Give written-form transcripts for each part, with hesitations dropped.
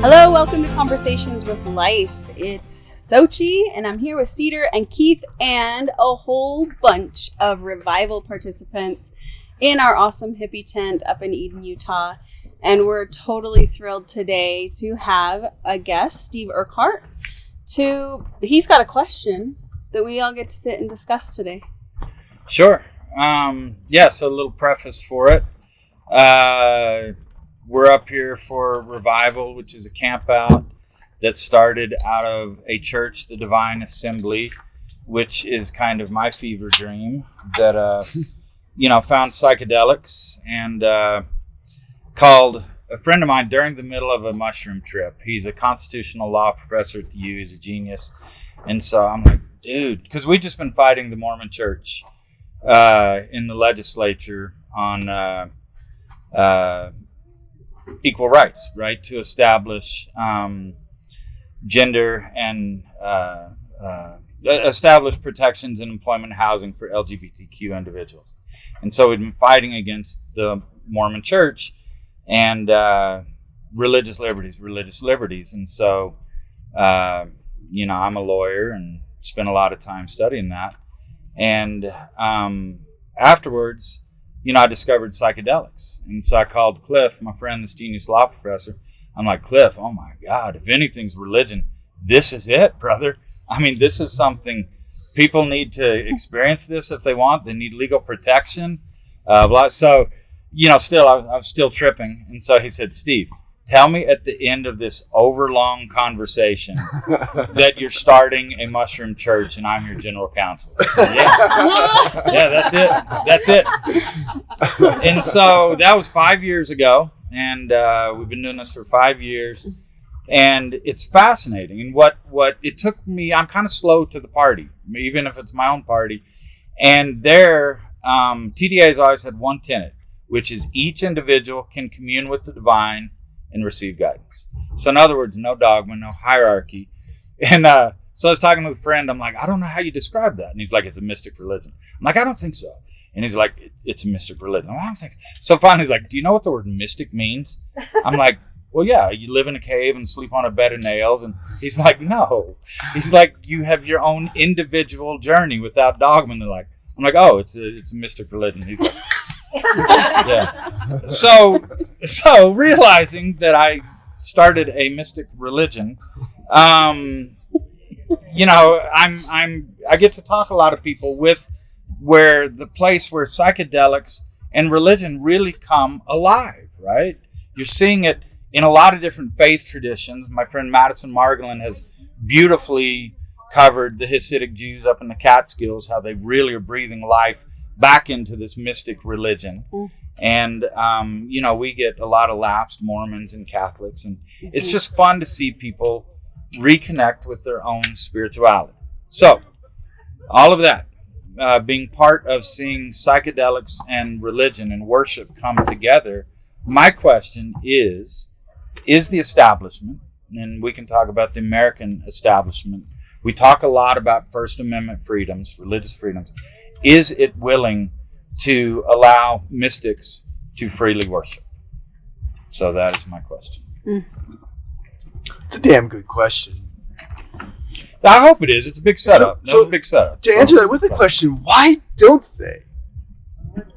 Hello, welcome to Conversations with Life. It's Sochi, and I'm here with Cedar and Keith and a whole bunch of revival participants in our awesome hippie tent up in Eden, Utah. And we're totally thrilled today to have a guest, Steve Erhart. He's got a question that we all get to sit and discuss today. Sure. So a little preface for it. We're up here for Revival, which is a camp out that started out of a church, the Divine Assembly, which is kind of my fever dream that, found psychedelics and called a friend of mine during the middle of a mushroom trip. He's a constitutional law professor at the U. He's a genius. And so I'm like, dude, because we've just been fighting the Mormon church in the legislature on equal rights, right, to establish gender and establish protections in employment and housing for LGBTQ individuals. And so we've been fighting against the Mormon church and religious liberties. And so, I'm a lawyer and spent a lot of time studying that. And afterwards, I discovered psychedelics. And so I called Cliff, my friend, this genius law professor. I'm like, Cliff, oh my God, if anything's religion, this is it, brother. I mean, this is something people need to experience this if they want. They need legal protection. So, I was still tripping. And so he said, Steve, tell me at the end of this overlong conversation that you're starting a mushroom church and I'm your general counsel. I said, that's it. And so that was 5 years ago. And we've been doing this for 5 years. And it's fascinating. And what it took me, I'm kind of slow to the party, even if it's my own party. And there, TDA has always had one tenet, which is each individual can commune with the divine and receive guidance. So in other words, no dogma, no hierarchy. And so I was talking with a friend. I'm like, I don't know how you describe that. And he's like, it's a mystic religion. I'm like, I don't think so. And he's like, it's a mystic religion. I don't think so. So finally he's like, do you know what the word mystic means? I'm like, well, yeah, you live in a cave and sleep on a bed of nails. And he's like, no. He's like, you have your own individual journey without dogma. And I'm like, oh, it's a mystic religion. He's like, yeah. So realizing that I started a mystic religion, I get to talk a lot of people where the place where psychedelics and religion really come alive, right? You're seeing it in a lot of different faith traditions. My friend Madison Margolin has beautifully covered the Hasidic Jews up in the Catskills, how they really are breathing life back into this mystic religion. And, we get a lot of lapsed Mormons and Catholics, and it's just fun to see people reconnect with their own spirituality. So all of that, being part of seeing psychedelics and religion and worship come together, my question is the establishment, and we can talk about the American establishment. We talk a lot about First Amendment freedoms, religious freedoms. Is it willing to allow mystics to freely worship? So that is my question. It's a damn good question. I hope it is. It's a big setup. It's a big setup. To answer that with a question, why don't they?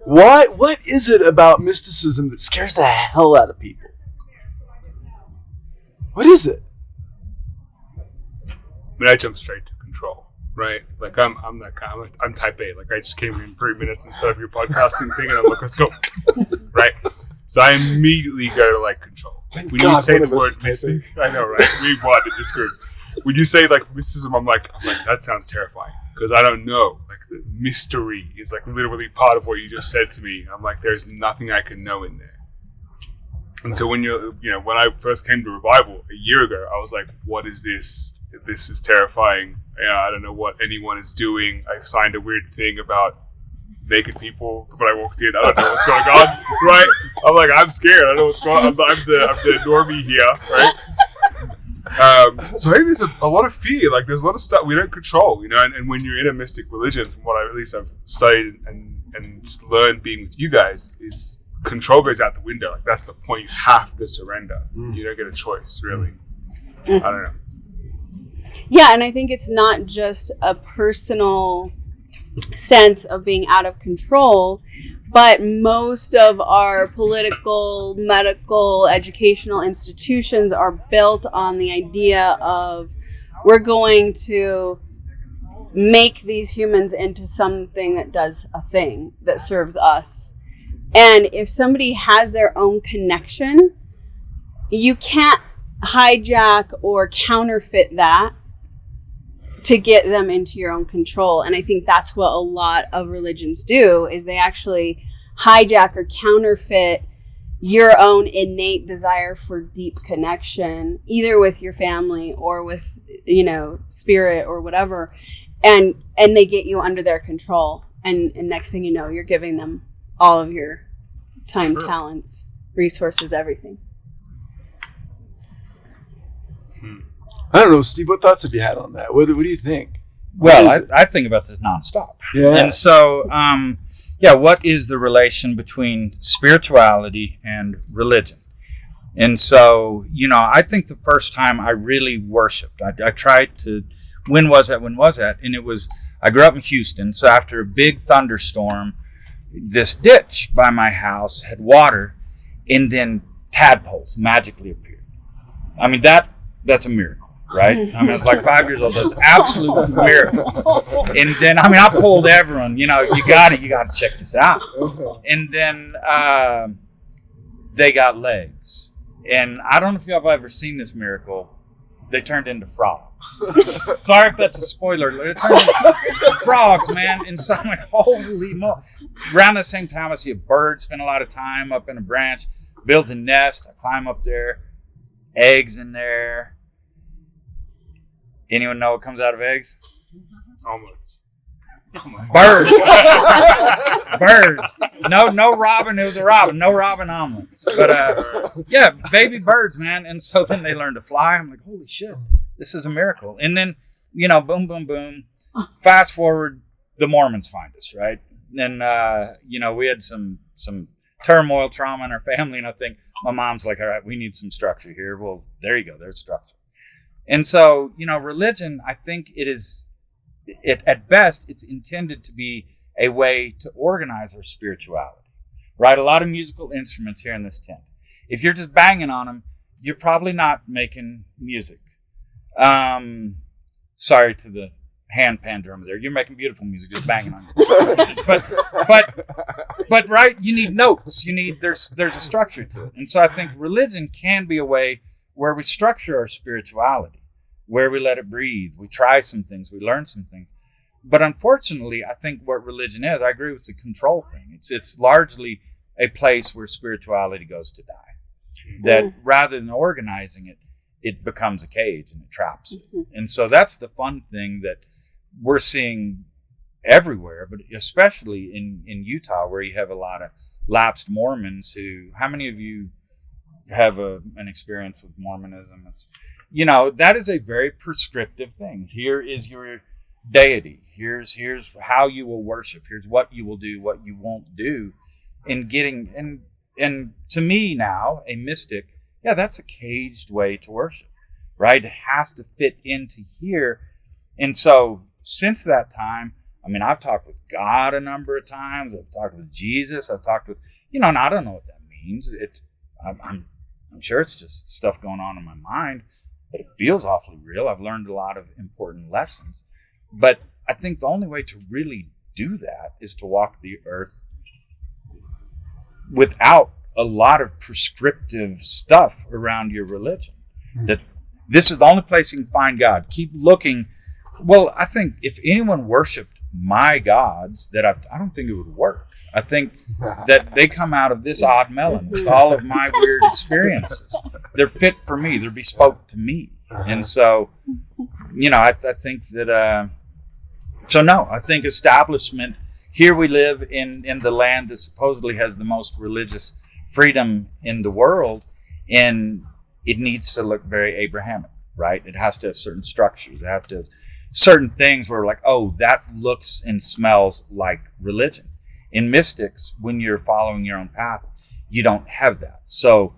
What is it about mysticism that scares the hell out of people? What is it? I jump straight to control. Right, like I'm that guy. I'm type A. Like I just came in 3 minutes instead of your podcasting thing, and I'm like, let's go. Right, so I immediately go to control. When you say the word mystic, I know, right? We wanted this group. When you say mysticism, I'm like that sounds terrifying because I don't know. The mystery is literally part of what you just said to me. I'm like, there's nothing I can know in there. And so when when I first came to Revival a year ago, I was like, what is this? This is terrifying. I don't know what anyone is doing. I signed a weird thing about naked people when I walked in. I don't know what's going on, right? I'm like, I'm scared. I don't know what's going on. I'm the normie here, right? So maybe there's a lot of fear. There's a lot of stuff we don't control, and when you're in a mystic religion, from what I've studied and learned being with you guys, is control goes out the window. Like, that's the point. You have to surrender. You don't get a choice, really. I don't know. Yeah, and I think it's not just a personal sense of being out of control, but most of our political, medical, educational institutions are built on the idea of we're going to make these humans into something that does a thing that serves us. And if somebody has their own connection, you can't hijack or counterfeit that to get them into your own control. And I think that's what a lot of religions do, is they actually hijack or counterfeit your own innate desire for deep connection, either with your family or with, spirit or whatever. And they get you under their control. And next thing you know, you're giving them all of your time, talents, resources, everything. I don't know, Steve, what thoughts have you had on that? What do you think? Well, I think about this nonstop. Yeah. And so, what is the relation between spirituality and religion? And so, I think the first time I really worshiped, I tried to, when was that? And it was, I grew up in Houston. So after a big thunderstorm, this ditch by my house had water, and then tadpoles magically appeared. I mean, that's a miracle. Right? I mean, it's like 5 years old. That's absolute miracle. And then, I pulled everyone, you got to check this out. And then they got legs. And I don't know if y'all have ever seen this miracle. They turned into frogs. Sorry if that's a spoiler. They turned into frogs, man. And so I'm like, holy moly. Around the same time, I see a bird spend a lot of time up in a branch, builds a nest. I climb up there, eggs in there. Anyone know what comes out of eggs? Omelets. Birds. Birds. No robin. It was a robin. No robin omelets. But baby birds, man. And so then they learn to fly. I'm like, holy shit, this is a miracle. And then, boom, boom, boom. Fast forward, the Mormons find us, right? And we had some turmoil, trauma in our family, and I think my mom's like, all right, we need some structure here. Well, there you go. There's structure. And so, religion, I think at best, it's intended to be a way to organize our spirituality, right? A lot of musical instruments here in this tent. If you're just banging on them, you're probably not making music. Sorry to the hand pan drummer there. You're making beautiful music, just banging on it. But right, you need notes. There's a structure to it. And so I think religion can be a way where we structure our spirituality, where we let it breathe. We try some things, we learn some things. But unfortunately, I think what religion is, I agree with the control thing. It's largely a place where spirituality goes to die. That rather than organizing it, it becomes a cage and it traps it. And so that's the fun thing that we're seeing everywhere, but especially in Utah, where you have a lot of lapsed Mormons who, how many of you have an experience with Mormonism? It's, that is a very prescriptive thing. Here is your deity. Here's how you will worship. Here's what you will do, what you won't do. And to me now, a mystic, that's a caged way to worship, right? It has to fit into here. And so since that time, I've talked with God a number of times. I've talked with Jesus. I've talked with, and I don't know what that means. I'm sure it's just stuff going on in my mind, but it feels awfully real. I've learned a lot of important lessons. But I think the only way to really do that is to walk the earth without a lot of prescriptive stuff around your religion. That this is the only place you can find God. Keep looking. Well, I think if anyone worshiped my gods, that I don't think it would work. I think that they come out of this odd melon with all of my weird experiences. They're fit for me. They're bespoke to me. And so, I think that, I think establishment, here we live in the land that supposedly has the most religious freedom in the world, and it needs to look very Abrahamic, right? It has to have certain structures. It has to have certain things where we're like, oh, that looks and smells like religion. In mystics, when you're following your own path, you don't have that. So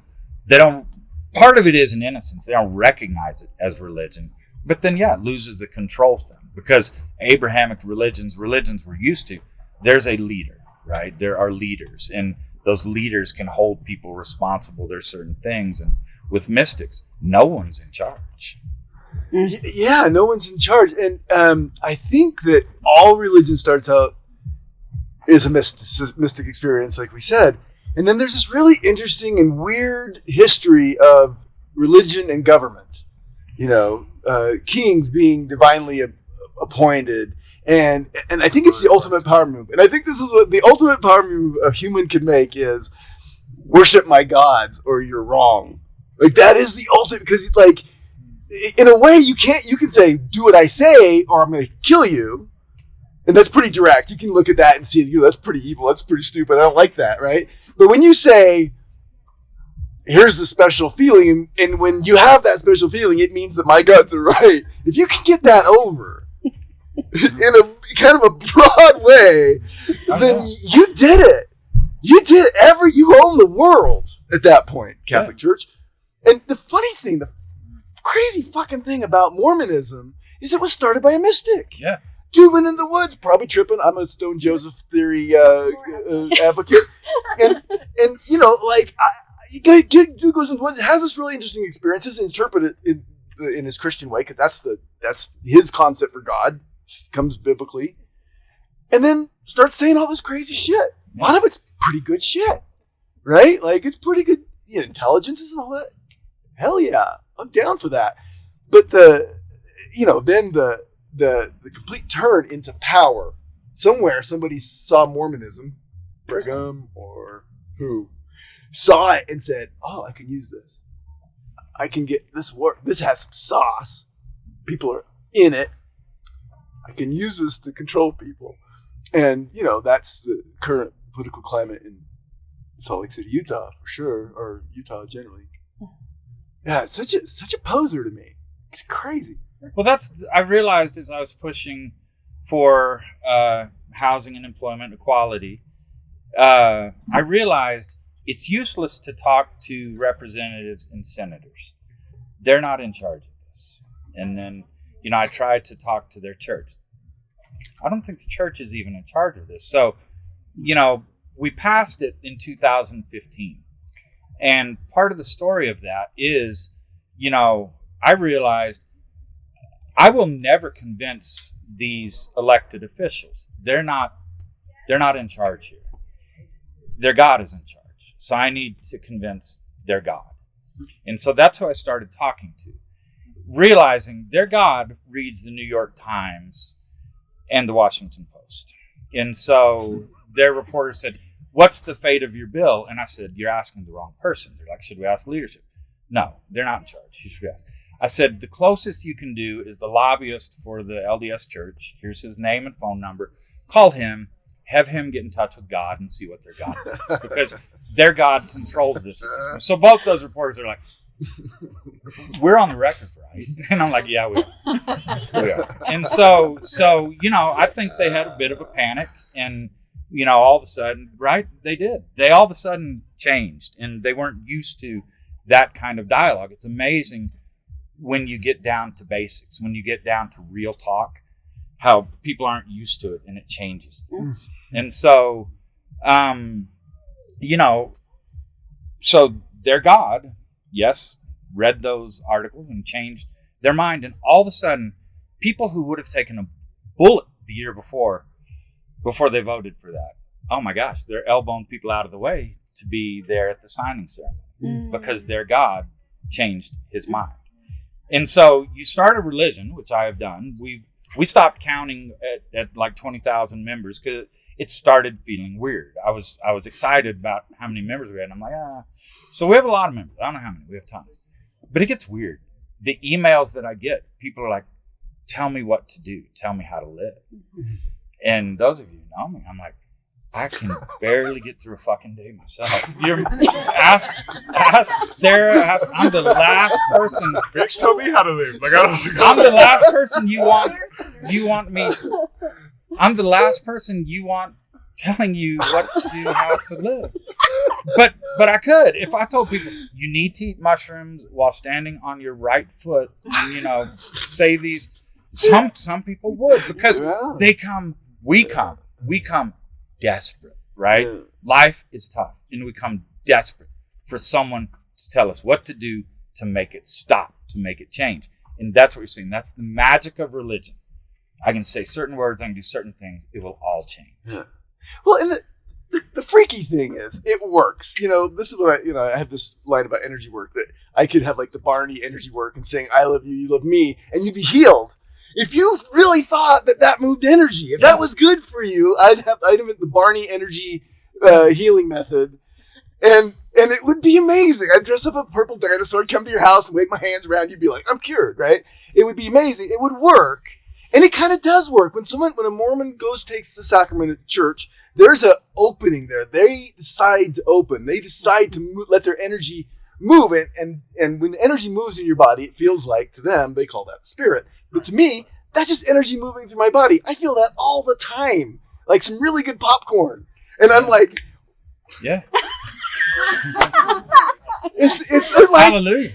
they don't, part of it is an innocence. They don't recognize it as religion. But then, it loses the control thing. Because Abrahamic religions we're used to, there's a leader, right? There are leaders. And those leaders can hold people responsible. There's certain things. And with mystics, no one's in charge. Yeah, no one's in charge. And I think that all religion starts out is a mystic experience, like we said. And then there's this really interesting and weird history of religion and government. Kings being divinely appointed. And I think it's the ultimate power move. And I think this is what the ultimate power move a human can make is worship my gods or you're wrong. Like that is the ultimate, because like in a way you can say do what I say or I'm going to kill you. And that's pretty direct. You can look at that and see, that's pretty evil. That's pretty stupid. I don't like that, right? But when you say, here's the special feeling, and when you have that special feeling, it means that my gods are right. If you can get that over in a kind of a broad way, then you did it. You did it. You own the world at that point, Catholic Church. And the funny thing, the crazy fucking thing about Mormonism is it was started by a mystic. Yeah. Dude went in the woods, probably tripping. I'm a Stone Joseph theory advocate. And dude goes in the woods, has this really interesting experiences, interpret it in his Christian way, because that's his concept for God, comes biblically. And then starts saying all this crazy shit. A lot of it's pretty good shit, right? Like, it's pretty good intelligences and all that. Hell yeah, I'm down for that. But then the complete turn into power. Somewhere somebody saw Mormonism, Brigham or who, saw it and said, oh, I can use this. I can get this work. This has some sauce. People are in it. I can use this to control people. And, that's the current political climate in Salt Lake City, Utah, for sure, or Utah generally. Yeah, it's such a poser to me. It's crazy. Well, I realized as I was pushing for housing and employment equality, I realized it's useless to talk to representatives and senators. They're not in charge of this. And then, I tried to talk to their church. I don't think the church is even in charge of this. So, we passed it in 2015. And part of the story of that is, I realized I will never convince these elected officials. They're not in charge here. Their God is in charge. So I need to convince their God. And so that's who I started talking to, realizing their God reads the New York Times and the Washington Post. And so their reporter said, what's the fate of your bill? And I said, you're asking the wrong person. They're like, should we ask leadership? No, they're not in charge. You should ask. I said, the closest you can do is the lobbyist for the LDS Church. Here's his name and phone number. Call him, have him get in touch with God and see what their God does, because their God controls this. So both those reporters are like, we're on the record, right? And I'm like, yeah, we are. And so, I think they had a bit of a panic, and, all of a sudden, right? They did. They all of a sudden changed, and they weren't used to that kind of dialogue. It's amazing when you get down to basics, when you get down to real talk, how people aren't used to it, and it changes things. And so, so their God, yes, read those articles and changed their mind. And all of a sudden, people who would have taken a bullet the year before they voted for that, oh my gosh, they're elbowing people out of the way to be there at the signing ceremony because their God changed his mind. And so you start a religion, which I have done. We stopped counting at like 20,000 members because it started feeling weird. I was excited about how many members we had. And I'm like, So we have a lot of members. I don't know how many. We have tons. But it gets weird. The emails that I get, people are like, tell me what to do. Tell me how to live. And those of you who know me, I'm like, I can barely get through a fucking day myself. Ask Sarah. I'm the last person. Bitch, tell me how to live. I'm the last person you want me. I'm the last person you want telling you what to do, how to live. but I could. If I told people you need to eat mushrooms while standing on your right foot, and, say these, some people would, because we come desperate, right? Yeah. Life is tough, and we come desperate for someone to tell us what to do to make it stop, to make it change. And that's what you're saying. That's the magic of religion. I can say certain words, I can do certain things, it will all change. Yeah. Well, and the freaky thing is, it works. This is what I have this line about energy work, that I could have like the Barney energy work and saying, I love you, you love me, and you'd be healed. If you really thought that moved energy, if that was good for you, I'd invent the Barney energy healing method, and it would be amazing. I'd dress up a purple dinosaur, come to your house and wave my hands around. You'd be like, I'm cured, right? It would be amazing. It would work. And it kind of does work. When a Mormon takes the sacrament at church, there's an opening there. They decide to open. They decide to let their energy move. And when the energy moves in your body, it feels like, to them, they call that spirit. But to me, that's just energy moving through my body. I feel that all the time. Like some really good popcorn. And I'm like... Yeah. It's like... Hallelujah.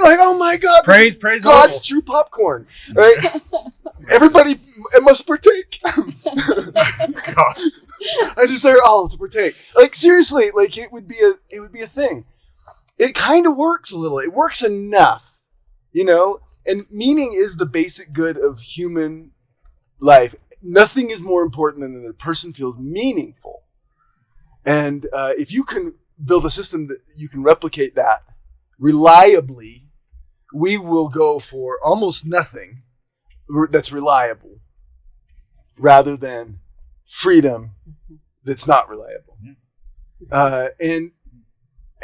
Like, oh my God. Praise God's Lord. true popcorn. Right? Everybody must partake. Gosh. I desire all to partake. Like, seriously, like it would be a thing. It kind of works a little. It works enough, and meaning is the basic good of human life. Nothing is more important than that a person feels meaningful. And if you can build a system that you can replicate that reliably, we will go for almost nothing that's reliable rather than freedom that's not reliable.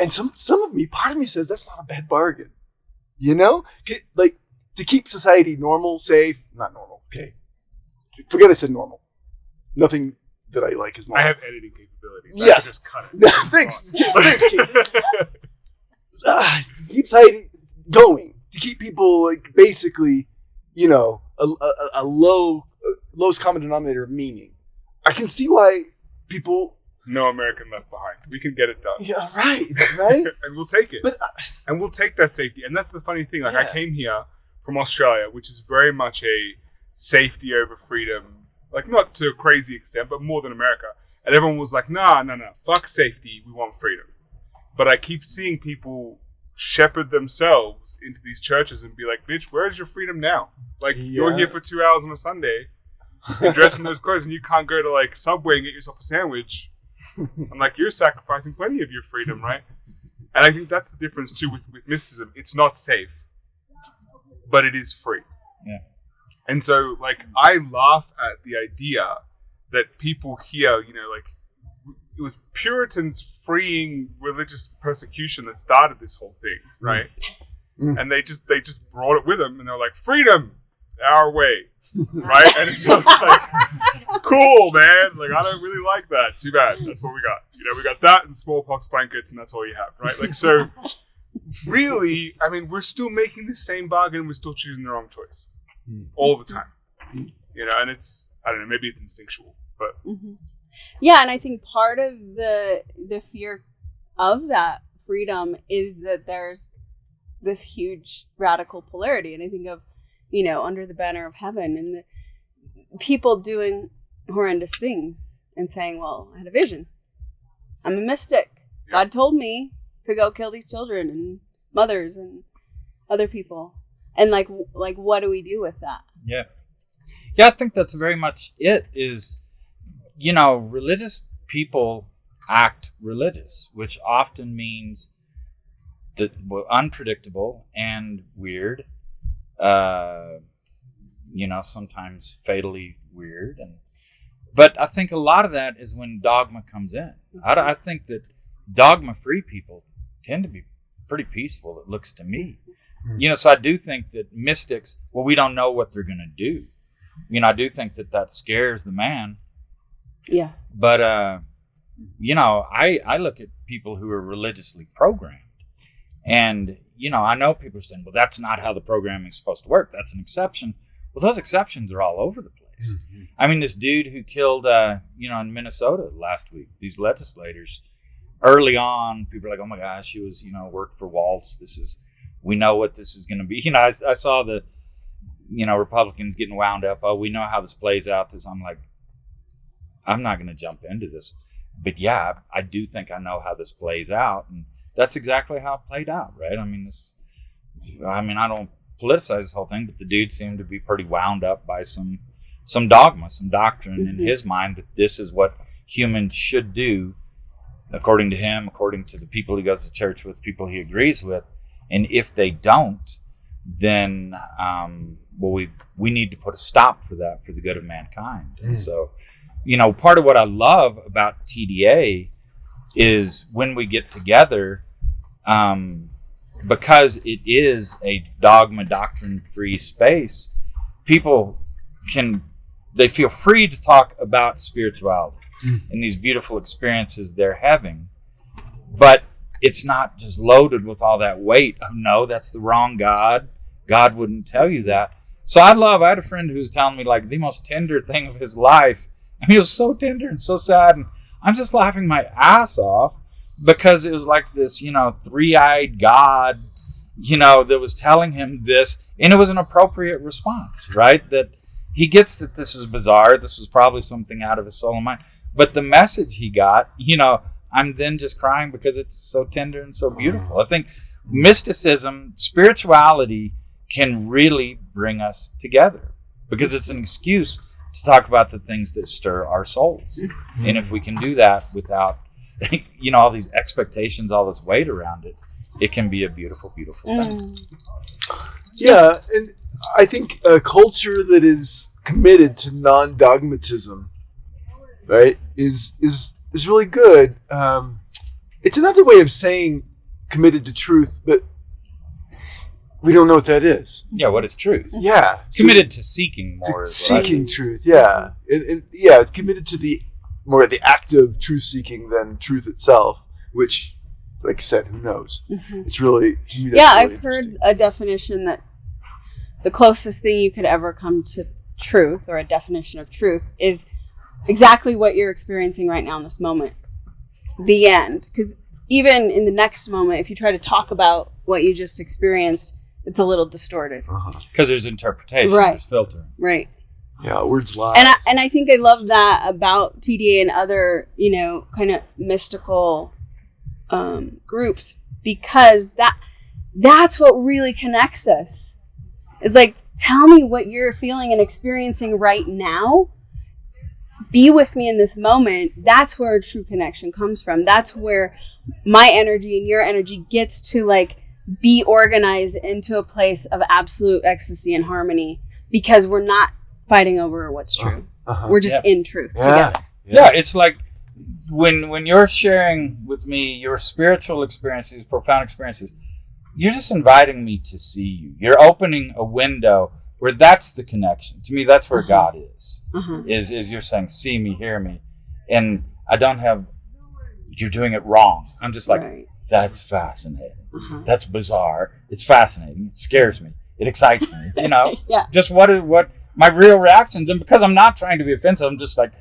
And some of me, part of me says that's not a bad bargain. Like, to keep society normal, safe, not normal. Okay. Forget I said normal. Nothing that I like is normal. I have editing capabilities. Yes. I can just cut it. Thanks, Keith. To keep society going. To keep people, like, basically, a lowest common denominator of meaning. I can see why people... No American left behind. We can get it done. Yeah, right. And we'll take it. And we'll take that safety. And that's the funny thing. Like, I came here from Australia, which is very much a safety over freedom. Like, not to a crazy extent, but more than America. And everyone was like, no. Fuck safety. We want freedom. But I keep seeing people shepherd themselves into these churches and be like, bitch, where's your freedom now? Like, you're here for 2 hours on a Sunday. You're dressed in those clothes and you can't go to, like, Subway and get yourself a sandwich. I'm like, you're sacrificing plenty of your freedom, right? And I think that's the difference, too, with mysticism. It's not safe, but it is free. Yeah. And so, like, I laugh at the idea that people here, like, it was Puritans freeing religious persecution that started this whole thing, right? And they just brought it with them, and they're like, freedom, our way. Right? And it's just like, cool, man. Like, I don't really like that. Too bad. That's what we got. We got that and smallpox blankets, and that's all you have, right? Like, so really, I mean, we're still making the same bargain. We're still choosing the wrong choice all the time. And it's, I don't know, maybe it's instinctual, but. Yeah, and I think part of the fear of that freedom is that there's this huge radical polarity. And I think of, under the banner of heaven and the people doing horrendous things and saying, well, I had a vision. I'm a mystic. Yeah. God told me to go kill these children and mothers and other people. And like what do we do with that? Yeah. Yeah, I think that's very much it is, religious people act religious, which often means that unpredictable and weird. Sometimes fatally weird. But I think a lot of that is when dogma comes in. I think that dogma-free people tend to be pretty peaceful, it looks to me. So I do think that mystics, we don't know what they're going to do. I do think that scares the man. Yeah. But, I look at people who are religiously programmed. And, I know people are saying, well, that's not how the programming is supposed to work. That's an exception. Well, those exceptions are all over the place. I mean, this dude who killed, in Minnesota last week, these legislators, early on, people are like, oh my gosh, she was, worked for Waltz. We know what this is going to be. I saw the, Republicans getting wound up. Oh, we know how this plays out. I'm like, I'm not going to jump into this. But yeah, I do think I know how this plays out. And that's exactly how it played out, right? I don't politicize this whole thing, but the dude seemed to be pretty wound up by some dogma, some doctrine in his mind that this is what humans should do, according to him, according to the people he goes to church with, people he agrees with. And if they don't, then we need to put a stop for that for the good of mankind. And so, part of what I love about TDA is when we get together, because it is a dogma doctrine free space, people they feel free to talk about spirituality and these beautiful experiences they're having, but it's not just loaded with all that weight of, no, that's the wrong God wouldn't tell you that. So I had a friend who was telling me like the most tender thing of his life, and he was so tender and so sad, and I'm just laughing my ass off because it was like this, three-eyed God, that was telling him this, and it was an appropriate response, right? That he gets that this is bizarre. This was probably something out of his soul and mind. But the message he got, I'm then just crying because it's so tender and so beautiful. I think mysticism, spirituality can really bring us together because it's an excuse to talk about the things that stir our souls. And if we can do that without, all these expectations, all this weight around it, it can be a beautiful, beautiful thing. Yeah, and I think a culture that is committed to non-dogmatism, right, is really good. It's another way of saying committed to truth, but we don't know what that is. Yeah, what is truth? Yeah. Committed to seeking more. Seeking truth, yeah. It's committed to the act of truth seeking than truth itself, which, like I said, who knows? It's really, to me, that's really I've heard a definition that the closest thing you could ever come to truth, or a definition of truth, is exactly what you're experiencing right now in this moment. The end. Because even in the next moment, if you try to talk about what you just experienced, it's a little distorted. Because there's interpretation, there's filter. Right. Yeah, words lie. And I think I love that about TDA and other, kind of mystical groups, because that's what really connects us. It's like, tell me what you're feeling and experiencing right now. Be with me in this moment. That's where a true connection comes from. That's where my energy and your energy gets to be organized into a place of absolute ecstasy and harmony, because we're not fighting over what's true. We're just in truth together. Yeah, it's like when you're sharing with me your spiritual experiences, profound experiences, you're just inviting me to see you. You're opening a window where that's the connection. To me, that's where God is. Is you're saying, see me, hear me. And I don't have, you're doing it wrong. I'm just like, that's fascinating. That's bizarre. It's fascinating. It scares me. It excites me. Just what my real reactions. And because I'm not trying to be offensive, I'm just like,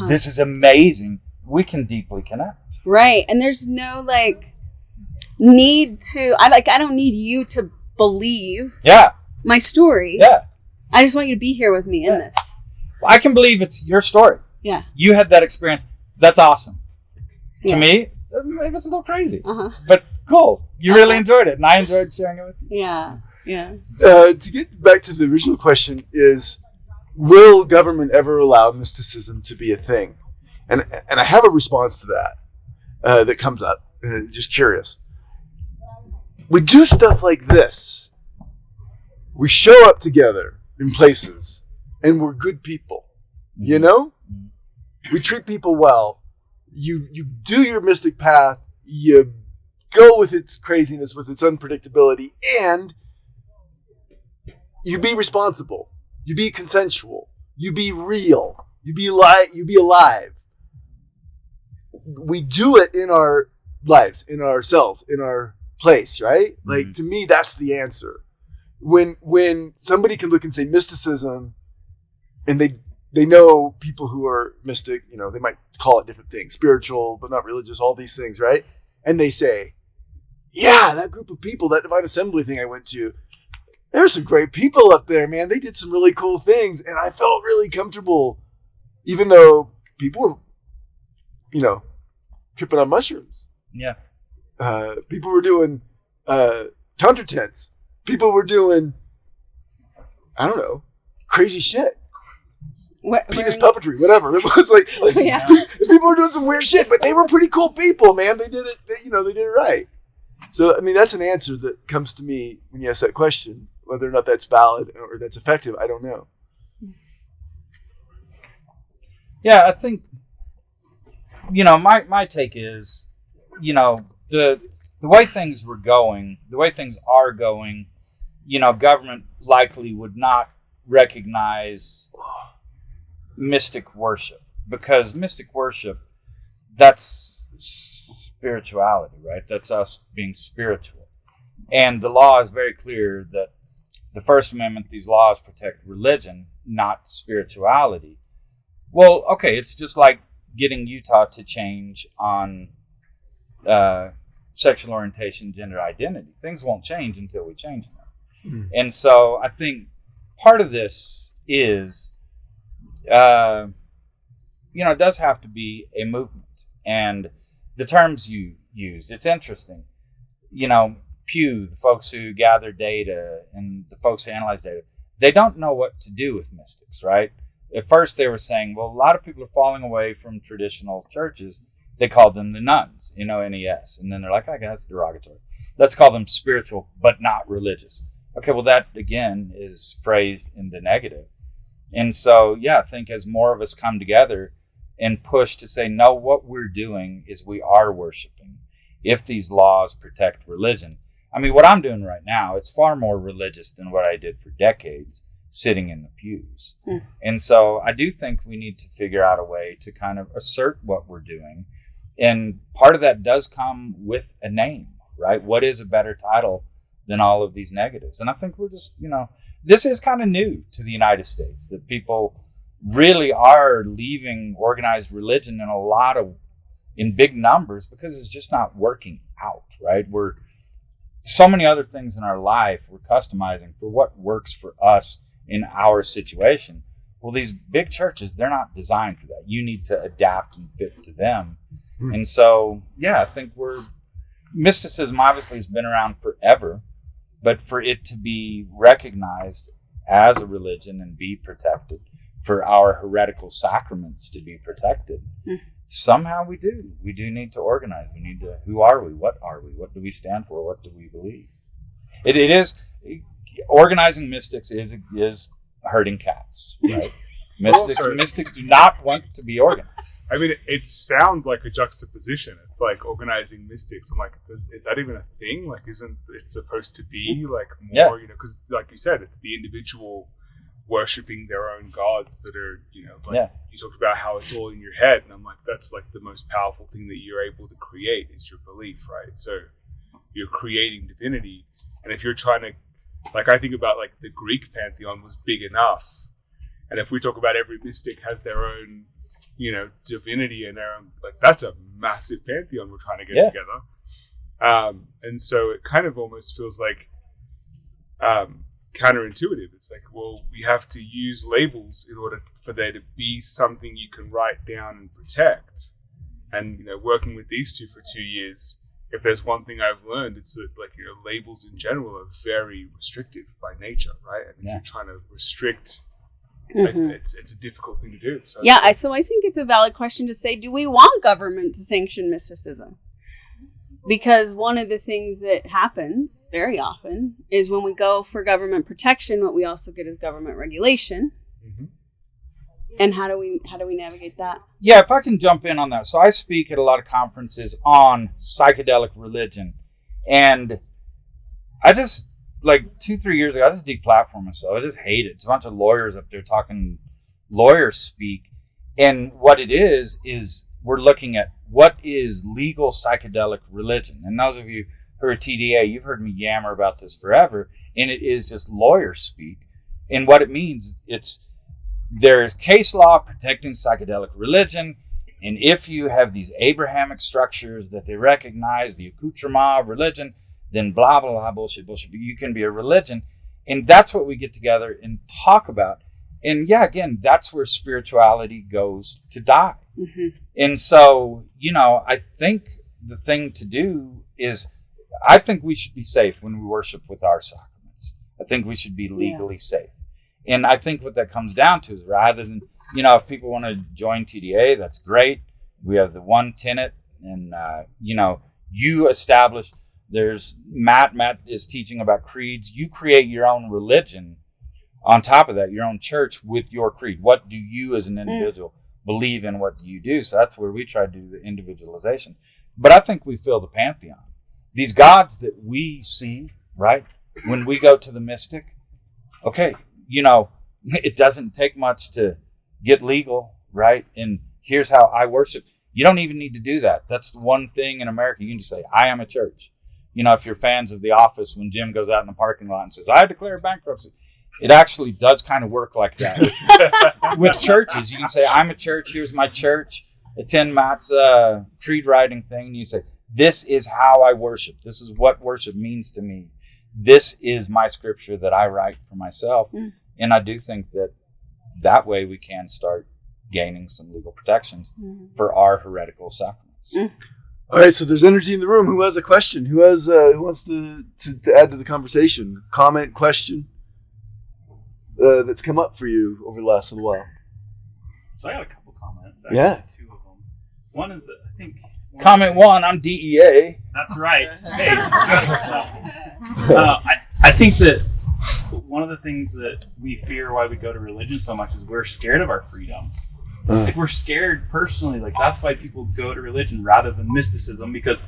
this is amazing. We can deeply connect. Right. And there's no need to, I don't need you to believe my story. Yeah. I just want you to be here with me in this. Well, I can believe it's your story. Yeah. You had that experience. That's awesome. To me, maybe it's a little crazy. But cool. You really enjoyed it, and I enjoyed sharing it with you. Yeah. Yeah. To get back to the original question is, will government ever allow mysticism to be a thing? And I have a response to that that comes up. Just curious. We do stuff like this. We show up together in places, and we're good people. We treat people well. You do your mystic path. You go with its craziness, with its unpredictability, and you be responsible. You be consensual. You be real. You be alive. We do it in our lives, in ourselves, in our place, right? To me, that's the answer. When somebody can look and say mysticism, and they know people who are mystic, you know, they might call it different things, spiritual, but not religious, all these things, right? And they say, yeah, that group of people, that Divine Assembly thing I went to, there's some great people up there, man. They did some really cool things. And I felt really comfortable, even though people were, you know, tripping on mushrooms. Yeah. People were doing countertents. People were doing, I don't know, crazy shit. Penis puppetry, whatever. It was like Yeah. people were doing some weird shit, but they were pretty cool people, man. They did it, they did it right. So, I mean, that's an answer that comes to me when you ask that question. Whether or not that's valid or that's effective, I don't know. Yeah, I think, you know, my take is, you know, the way things are going, you know, government likely would not recognize mystic worship, because mystic worship, that's spirituality, right? That's us being spiritual. And the law is very clear that the First Amendment, these laws protect religion, not spirituality. Well, okay, it's just like getting Utah to change on sexual orientation, gender identity. Things won't change until we change them. Mm. And so I think part of this is, you know, it does have to be a movement. And the terms you used, it's interesting. You know, Pew, the folks who gather data and the folks who analyze data, they don't know what to do with mystics, right? At first they were saying, well, a lot of people are falling away from traditional churches. They called them the nuns, N-O-N-E-S. And then they're like, okay, that's derogatory. Let's call them spiritual, but not religious. Okay, well, that, again, is phrased in the negative. And so, yeah, I think as more of us come together and push to say, no, what we're doing is we are worshiping. If these laws protect religion, I mean, what I'm doing right now, it's far more religious than what I did for decades sitting in the pews. Mm. And so I do think we need to figure out a way to kind of assert what we're doing. And part of that does come with a name, right? What is a better title than all of these negatives? And I think we're just, you know, this is kind of new to the United States, that people really are leaving organized religion in big numbers, because it's just not working out, right? We're so many other things in our life we're customizing for what works for us in our situation. Well, these big churches, they're not designed for that. You need to adapt and fit to them. Mm. And so, yeah, I think mysticism obviously has been around forever, but for it to be recognized as a religion and be protected, for our heretical sacraments to be protected, somehow we do need to organize. We need to, who are we? What are we? What do we stand for? What do we believe? It is, organizing mystics is herding cats, right? Mystics do not want to be organized. I mean, it sounds like a juxtaposition. It's like organizing mystics. I'm like, is that even a thing? Like, isn't it supposed to be like more, you know, because like you said, it's the individual worshipping their own gods that are, you know, like you talked about how it's all in your head. And I'm like, that's like the most powerful thing that you're able to create is your belief, right? So you're creating divinity. And if you're trying to, like, I think about like the Greek pantheon was big enough. And if we talk about every mystic has their own, you know, divinity and their own, like, that's a massive pantheon we're trying to get together. And so it kind of almost feels like counterintuitive. It's like, well, we have to use labels in order for there to be something you can write down and protect. And, you know, working with these two for 2 years, if there's one thing I've learned, it's that, like, you know, labels in general are very restrictive by nature, right? And if you're trying to restrict, like, it's a difficult thing to do. So so I think it's a valid question to say, do we want government to sanction mysticism? Because one of the things that happens very often is when we go for government protection, what we also get is government regulation. Mm-hmm. And how do we navigate that? Yeah, if I can jump in on that. So I speak at a lot of conferences on psychedelic religion. And I just, like 2-3 years ago, I just deplatformed myself. I just hate it. It's a bunch of lawyers up there talking lawyer speak. And what it is we're looking at what is legal psychedelic religion. And those of you who are TDA, you've heard me yammer about this forever. And it is just lawyer speak. And what it means, it's there's case law protecting psychedelic religion. And if you have these Abrahamic structures that they recognize, the accoutrement of religion, then blah, blah, blah, bullshit. You can be a religion. And that's what we get together and talk about. And yeah, again, that's where spirituality goes to die. Mm-hmm. And so, I think the thing to do is, I think we should be safe when we worship with our sacraments. I think we should be legally safe. And I think what that comes down to is, rather than, if people want to join TDA, that's great. We have the one tenet, and, you establish, there's Matt is teaching about creeds. You create your own religion. On top of that, your own church with your creed. What do you as an individual believe in? What do you do? So that's where we try to do the individualization. But I think we fill the pantheon. These gods that we see, right? When we go to the mystic, okay, it doesn't take much to get legal, right? And here's how I worship. You don't even need to do that. That's the one thing in America. You can just say, I am a church. If you're fans of The Office, when Jim goes out in the parking lot and says, I declare bankruptcy, it actually does kind of work like that. With churches, you can say, I'm a church. Here's my church. Attend Matt's creed writing thing. And you say, this is how I worship. This is what worship means to me. This is my scripture that I write for myself. And I do think that way we can start gaining some legal protections for our heretical sacraments. All right, so there's energy in the room. Who has a question? Who wants to add to the conversation? Comment, question that's come up for you over the last little while? So I got a couple comments. Actually, yeah. 2 of them. One is that I think... Comment 1, I'm DEA. That's right. Hey. I think that one of the things that we fear why we go to religion so much is we're scared of our freedom. Like, we're scared personally. Like, that's why people go to religion rather than mysticism, because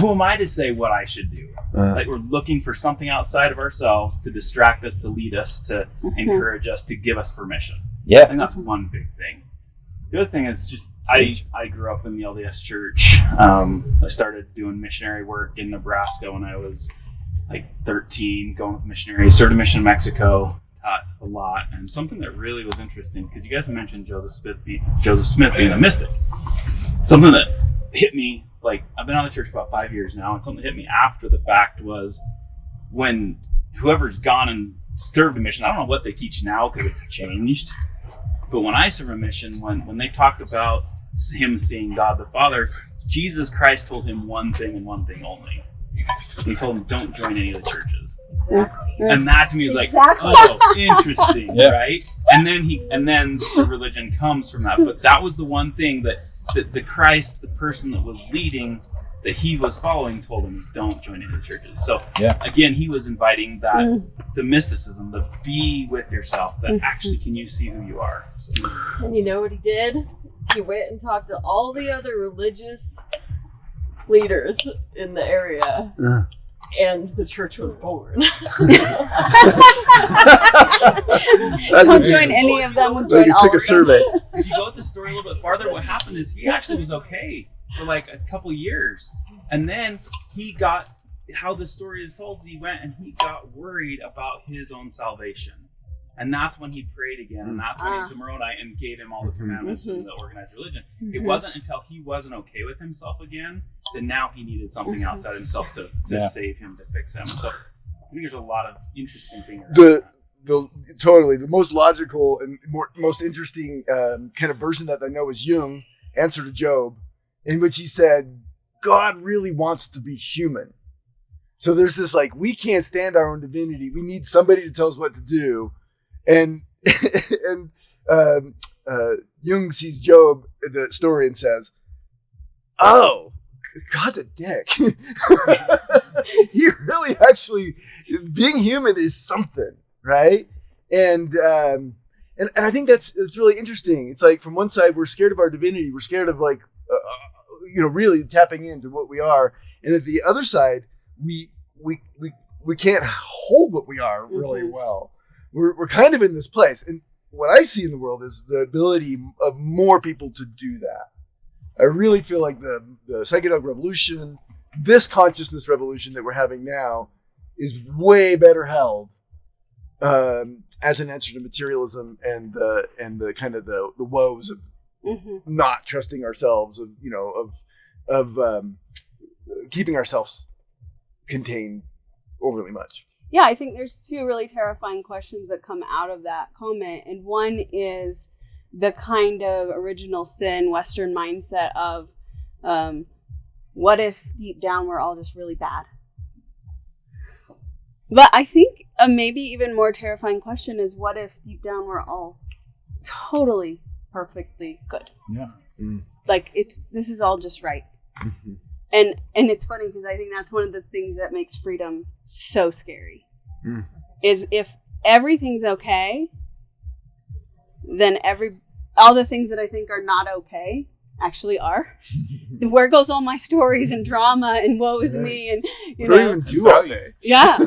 who am I to say what I should do? Like, we're looking for something outside of ourselves to distract us, to lead us, to encourage us, to give us permission. Yeah. I think that's one big thing. The other thing is just, I grew up in the LDS church. I started doing missionary work in Nebraska when I was like 13, going with missionaries, served a mission in Mexico, taught a lot. And something that really was interesting, because you guys mentioned Joseph Smith being a mystic. Something that hit me, like, I've been out of the church for about 5 years now, and something that hit me after the fact was when whoever's gone and served a mission, I don't know what they teach now because it's changed, but when I served a mission, when they talked about him seeing God the Father, Jesus Christ told him one thing and one thing only. He told him, don't join any of the churches. Exactly. And that to me is like, oh, interesting, right? And then the religion comes from that. But that was the one thing that the Christ, the person that was leading, that he was following, told him is don't join any of the churches. So again, he was inviting that the mysticism, the be with yourself, that actually can you see who you are. So, and you know what he did? He went and talked to all the other religious leaders in the area. And the church was born. Don't join any of them. Join all took a survey. If you go with the story a little bit farther, what happened is he actually was okay for like a couple of years. And then he got, how the story is told, he went and he got worried about his own salvation. And that's when he prayed again. And that's when he took Moroni and gave him all the commandments and the organized religion. It wasn't until he wasn't okay with himself again that now he needed something outside himself to save him, to fix him. So I think there's a lot of interesting things. Totally. The most logical and most interesting kind of version that I know is Jung, Answer to Job, in which he said, God really wants to be human. So there's this like, we can't stand our own divinity. We need somebody to tell us what to do. And Jung sees Job in the story and says, oh, God's a dick. He really actually, being human is something, right? And I think that's really interesting. It's like, from one side, we're scared of our divinity. We're scared of like, really tapping into what we are. And at the other side, we can't hold what we are really well. We're kind of in this place. And what I see in the world is the ability of more people to do that. I really feel like the psychedelic revolution, this consciousness revolution that we're having now, is way better held as an answer to materialism and the kind of the woes of not trusting ourselves, of keeping ourselves contained overly much. Yeah, I think there's two really terrifying questions that come out of that comment. And one is the kind of original sin Western mindset of what if deep down we're all just really bad? But I think a maybe even more terrifying question is what if deep down we're all totally perfectly good? Yeah. Like this is all just right. And it's funny because I think that's one of the things that makes freedom so scary. Is if everything's okay, then all the things that I think are not okay actually are. Where goes all my stories and drama and woe is me and you know? What do you even do all day? Yeah.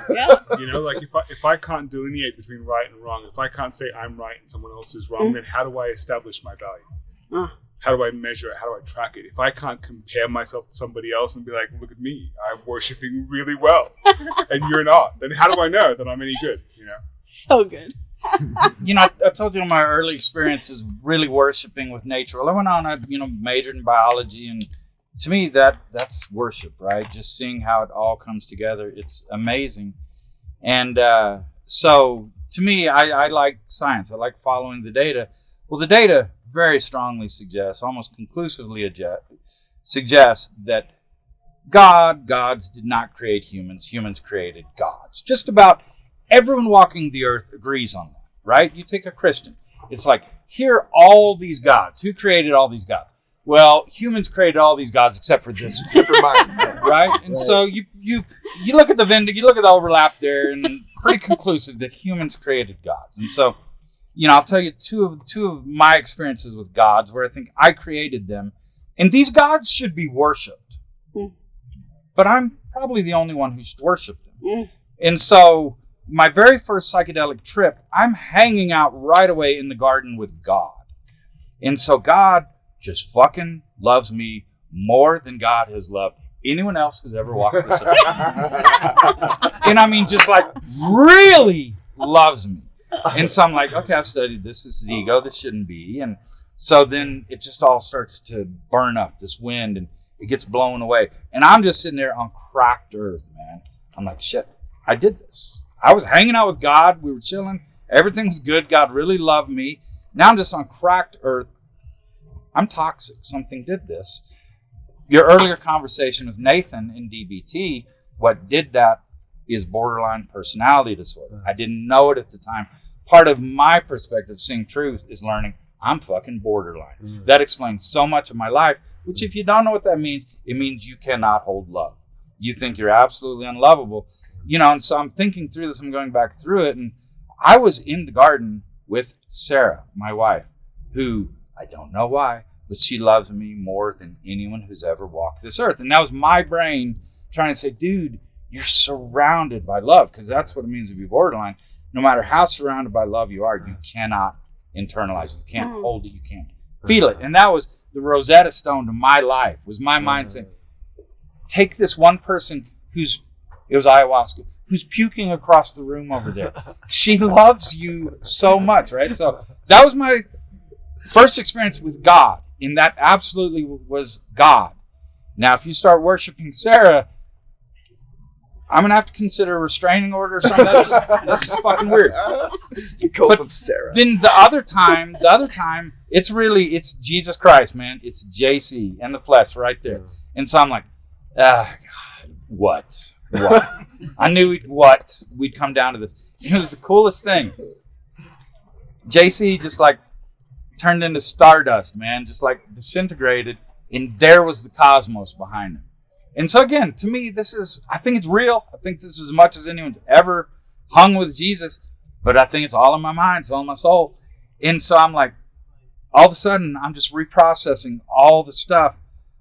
Like if I can't delineate between right and wrong, if I can't say I'm right and someone else is wrong, then how do I establish my value? How do I measure it? How do I track it? If I can't compare myself to somebody else and be like, look at me, I'm worshiping really well, and you're not, then how do I know that I'm any good? So good. I told you my early experiences really worshiping with nature. Well, I went on, I majored in biology, and to me that's worship, right? Just seeing how it all comes together. It's amazing. And so to me, I like science. I like following the data. Well, the data very strongly suggests, almost conclusively suggests that gods did not create humans. Humans created gods. Just about everyone walking the earth agrees on that, right? You take a Christian. It's like, here are all these gods. Who created all these gods? Well, humans created all these gods except for this one. Except for mine. Right? And so you look at the Venn, you look at the overlap there, and pretty conclusive that humans created gods. And so, I'll tell you two of my experiences with gods where I think I created them. And these gods should be worshipped. But I'm probably the only one who should worship them. And so my very first psychedelic trip, I'm hanging out right away in the garden with God. And so God just fucking loves me more than God has loved anyone else who's ever walked this earth. And I mean, just like really loves me. And so I'm like, okay, I've studied this. This is ego. This shouldn't be. And so then it just all starts to burn up, this wind, and it gets blown away. And I'm just sitting there on cracked earth, man. I'm like, shit, I did this. I was hanging out with God. We were chilling. Everything was good. God really loved me. Now I'm just on cracked earth. I'm toxic. Something did this. Your earlier conversation with Nathan in DBT, what did that is borderline personality disorder. I didn't know it at the time. Part of my perspective, seeing truth, is learning I'm fucking borderline. That explains so much of my life, which if you don't know what that means, it means you cannot hold love. You think you're absolutely unlovable. And so I'm thinking through this, I'm going back through it, and I was in the garden with Sarah, my wife, who, I don't know why, but she loves me more than anyone who's ever walked this earth. And that was my brain trying to say, dude, you're surrounded by love, because that's what it means to be borderline. No matter how surrounded by love you are, you cannot internalize it. You can't hold it. You can't feel it. And that was the Rosetta Stone to my life, was my mind saying, take this one person it was ayahuasca, who's puking across the room over there. She loves you so much, right? So that was my first experience with God, and that absolutely was God. Now, if you start worshiping Sarah, I'm going to have to consider a restraining order or something. That's just fucking weird. The cult of Sarah. Then the other time, it's Jesus Christ, man. It's JC and the flesh right there. And so I'm like, God, what? I knew we'd come down to this. It was the coolest thing. JC just like turned into stardust, man, just like disintegrated, and there was the cosmos behind him. And so again, to me, I think it's real. I think this is as much as anyone's ever hung with Jesus, but I think it's all in my mind, it's all in my soul. And so I'm like, all of a sudden, I'm just reprocessing all the stuff.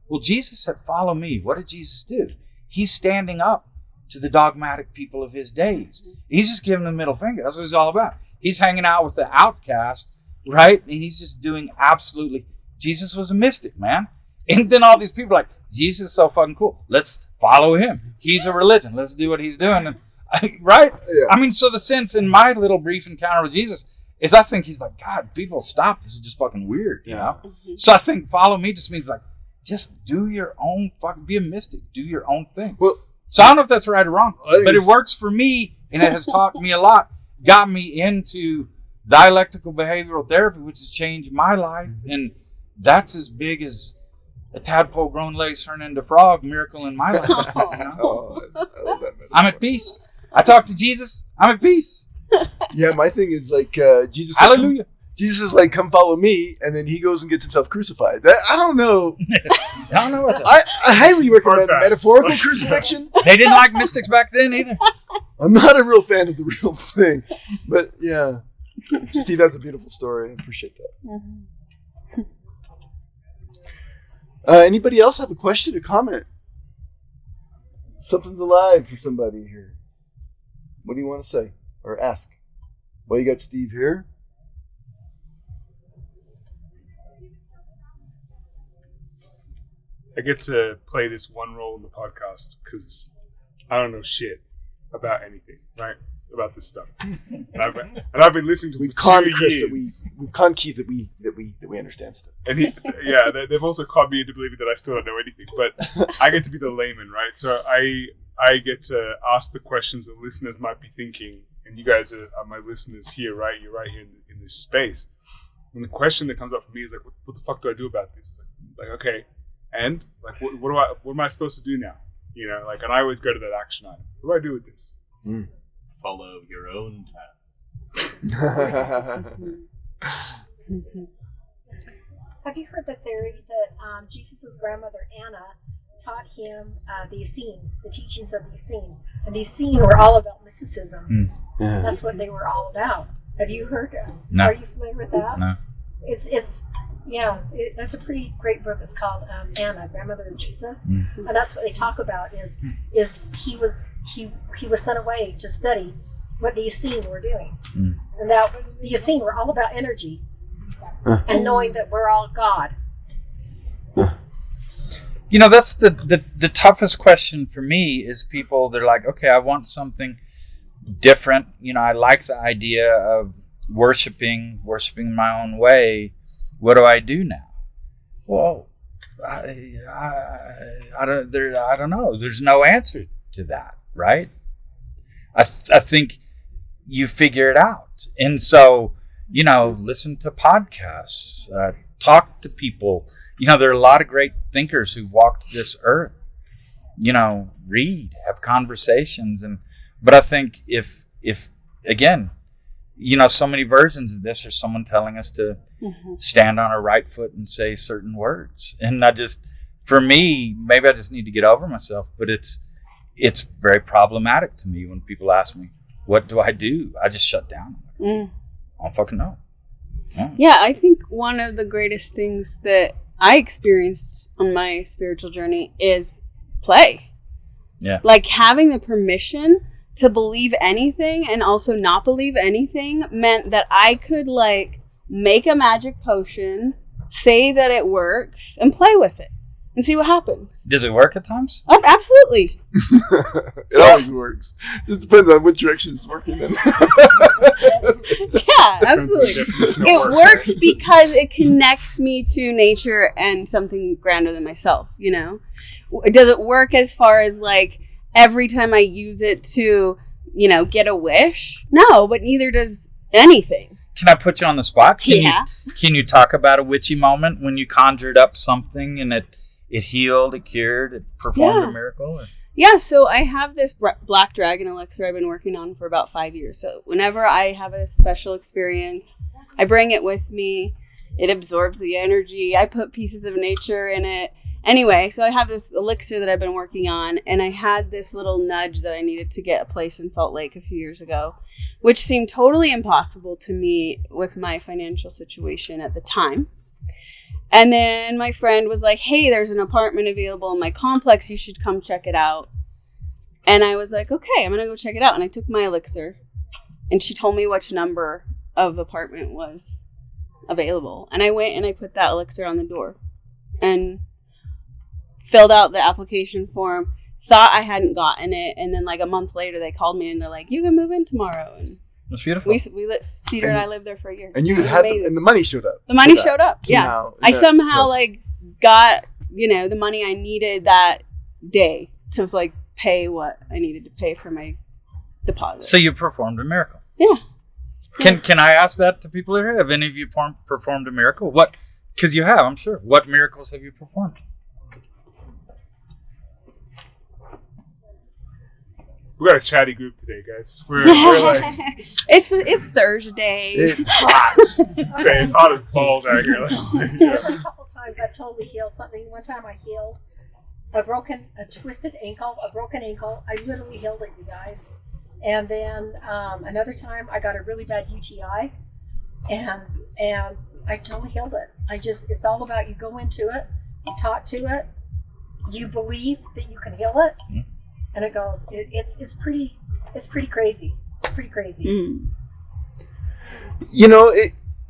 Well, Jesus said, follow me. What did Jesus do? He's standing up to the dogmatic people of his days. He's just giving them the middle finger. That's what he's all about. He's hanging out with the outcast, right? And he's just doing absolutely. Jesus was a mystic, man. And then all these people are like, Jesus is so fucking cool. Let's follow him. He's a religion. Let's do what he's doing. And Right? Yeah. I mean, so the sense in my little brief encounter with Jesus is I think he's like, God, people stop. This is just fucking weird, you know? So I think follow me just means like, just do your own be a mystic. Do your own thing. Well, so I don't know if that's right or wrong, I think but it works for me, and it has taught me a lot. Got me into dialectical behavioral therapy, which has changed my life, and that's as big as a tadpole grown lace turned into frog miracle in my life. You know? I love that metaphor. I'm at peace. I talk to Jesus. I'm at peace. Yeah, my thing is like Jesus. Hallelujah. Jesus is like, come follow me, and then he goes and gets himself crucified. I don't know. I don't know what I highly recommend Hard pass. metaphorical crucifixion. they didn't like mystics back then either. I'm not a real fan of the real thing, but yeah, Steve, that's a beautiful story. I appreciate that. Anybody else have a question, a comment? Something's alive for somebody here. What do you want to say or ask? Well, you got Steve here. I get to play this one role in the podcast because I don't know shit about anything, right? About this stuff, and I've been listening to We've it for conned 2 Chris years. we've conned Keith that we understand stuff. And they've also caught me into believing that I still don't know anything. But I get to be the layman, right? So I get to ask the questions that listeners might be thinking, and you guys are my listeners here, right? You're right here in this space. And the question that comes up for me is like, what the fuck do I do about this? Like okay, and like, what am I supposed to do now? You know, like, and I always go to that action item. What do I do with this? Follow your own path. Have you heard the theory that Jesus' grandmother Anna taught him the Essene, the teachings of the Essene? And the Essene were all about mysticism. That's what they were all about. Have you heard? No. Are you familiar with that? No. That's a pretty great book. It's called Anna, Grandmother of Jesus, and that's what they talk about. Is he was sent away to study what the Essene were doing, and that the Essene were all about energy and knowing that we're all God. You know, that's the toughest question for me is people, they're like, okay, I want something different. You know, I like the idea of worshiping my own way. What do I do now? Well, I don't know. There's no answer to that, right? I think you figure it out. And so, you know, listen to podcasts, talk to people. You know, there are a lot of great thinkers who've walked this earth. You know, read, have conversations. But I think if again, you know, so many versions of this are someone telling us to stand on our right foot and say certain words. And for me, maybe I just need to get over myself, but it's very problematic to me when people ask me, what do I do? I just shut down. I don't fucking know. Yeah, I think one of the greatest things that I experienced on my spiritual journey is play. Yeah. Like having the permission to believe anything and also not believe anything meant that I could like make a magic potion, say that it works, and play with it and see what happens. Does it work at times? Oh, absolutely. It always works. Just depends on what direction it's working in. Yeah, absolutely. It works because it connects me to nature and something grander than myself, you know? Does it work as far as like every time I use it to, you know, get a wish? No, but neither does anything. Can I put you on the spot? Yeah. Can you talk about a witchy moment when you conjured up something and it healed, it cured, it performed a miracle? Or? Yeah, so I have this black dragon elixir I've been working on for about 5 years. So whenever I have a special experience, I bring it with me. It absorbs the energy. I put pieces of nature in it. Anyway, so I have this elixir that I've been working on, and I had this little nudge that I needed to get a place in Salt Lake a few years ago, which seemed totally impossible to me with my financial situation at the time. And then my friend was like, hey, there's an apartment available in my complex. You should come check it out. And I was like, okay, I'm going to go check it out. And I took my elixir, and she told me which number of apartment was available. And I went and I put that elixir on the door and filled out the application form, thought I hadn't gotten it, and then like a month later they called me and they're like, you can move in tomorrow. And That's beautiful. Cedar and I lived there for a year. And you It was had amazing. and the money showed up. The money for that. showed up. Yeah. Somehow. I somehow Yes. like got, the money I needed that day to like pay what I needed to pay for my deposit. So you performed a miracle. Yeah. Can I ask that to people here? Have any of you performed a miracle? What? Because you have, I'm sure. What miracles have you performed? We got a chatty group today, guys. We're like, it's Thursday. It's hot. okay, it's hot as balls out here. There's a couple times I've totally healed something. One time I healed a twisted ankle, a broken ankle. I literally healed it, you guys. And then another time I got a really bad UTI, and I totally healed it. It's all about you go into it, you talk to it, you believe that you can heal it, and it goes. It's pretty crazy. Pretty crazy. Mm.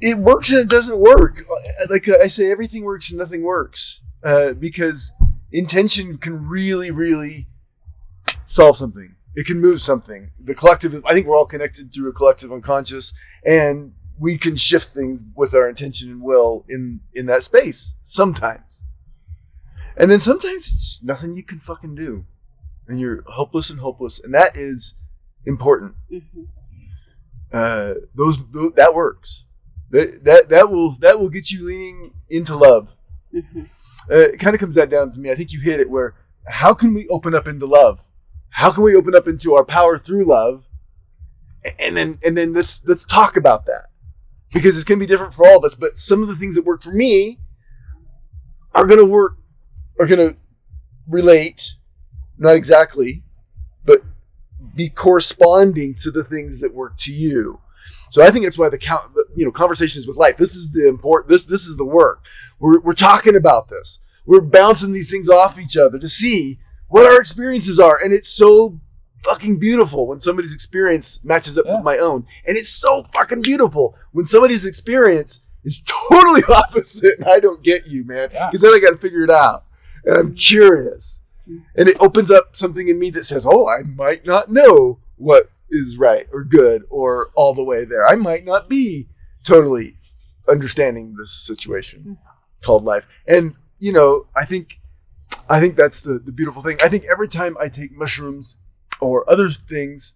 It works and it doesn't work. Like I say, everything works and nothing works because intention can really, really solve something. It can move something. The collective, I think we're all connected through a collective unconscious, and we can shift things with our intention and will in that space sometimes. And then sometimes it's nothing you can fucking do. And you're hopeless, and that is important. Mm-hmm. That works. That will get you leaning into love. Mm-hmm. It kind of comes down to me. I think you hit it. Where how can we open up into love? How can we open up into our power through love? And then let's talk about that, because it's going to be different for all of us. But some of the things that work for me are going to relate, not exactly, but be corresponding to the things that work to you. So I think that's why conversations with life. This is the important. This is the work. We're talking about this. We're bouncing these things off each other to see what our experiences are, and it's so fucking beautiful when somebody's experience matches up with my own, and it's so fucking beautiful when somebody's experience is totally opposite, and I don't get you, man, because then I got to figure it out, and I'm curious, and it opens up something in me that says, oh, I might not know what is right or good or all the way there. I might not be totally understanding this situation called life, and I think that's the beautiful thing. I think every time I take mushrooms or other things,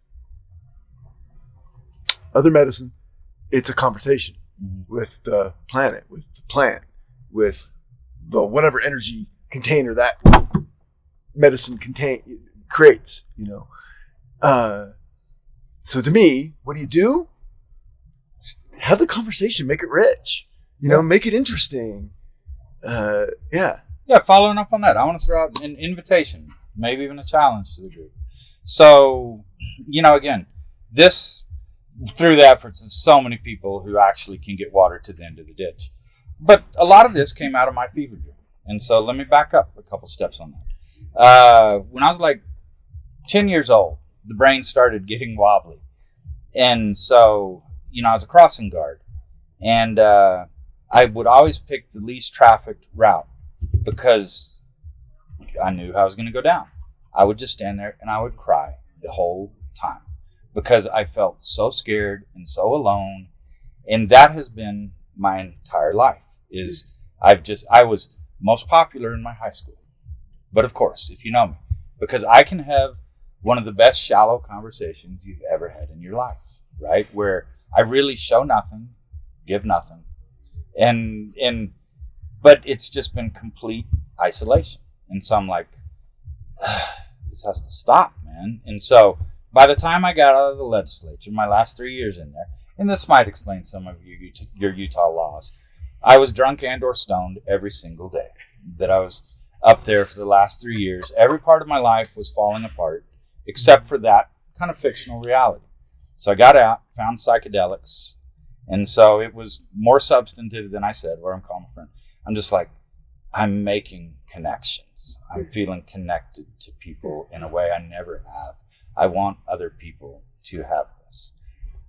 other medicine, it's a conversation with the planet, with the plant, with the whatever energy container that medicine creates, So to me, what do? Have the conversation, make it rich, make it interesting. Yeah, following up on that, I want to throw out an invitation, maybe even a challenge to the group. So, again, this, through the efforts of so many people who actually can get water to the end of the ditch. But a lot of this came out of my fever dream. And so let me back up a couple steps on that. When I was like 10 years old, the brain started getting wobbly. And so, I was a crossing guard. And I would always pick the least trafficked route, because I knew I was going to go down. I would just stand there and I would cry the whole time because I felt so scared and so alone. And that has been my entire life. I was most popular in my high school. But of course, if you know me, because I can have one of the best shallow conversations you've ever had in your life, right? Where I really show nothing, give nothing. But it's just been complete isolation. And so I'm like, this has to stop, man. And so by the time I got out of the legislature, my last 3 years in there, and this might explain some of your Utah laws, I was drunk and or stoned every single day that I was up there for the last 3 years. Every part of my life was falling apart, except for that kind of fictional reality. So I got out, found psychedelics. And so it was more substantive than I said, where I'm calling a friend. I'm just like, I'm making connections. I'm feeling connected to people in a way I never have. I want other people to have this.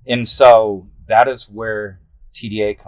And so that is where TDA comes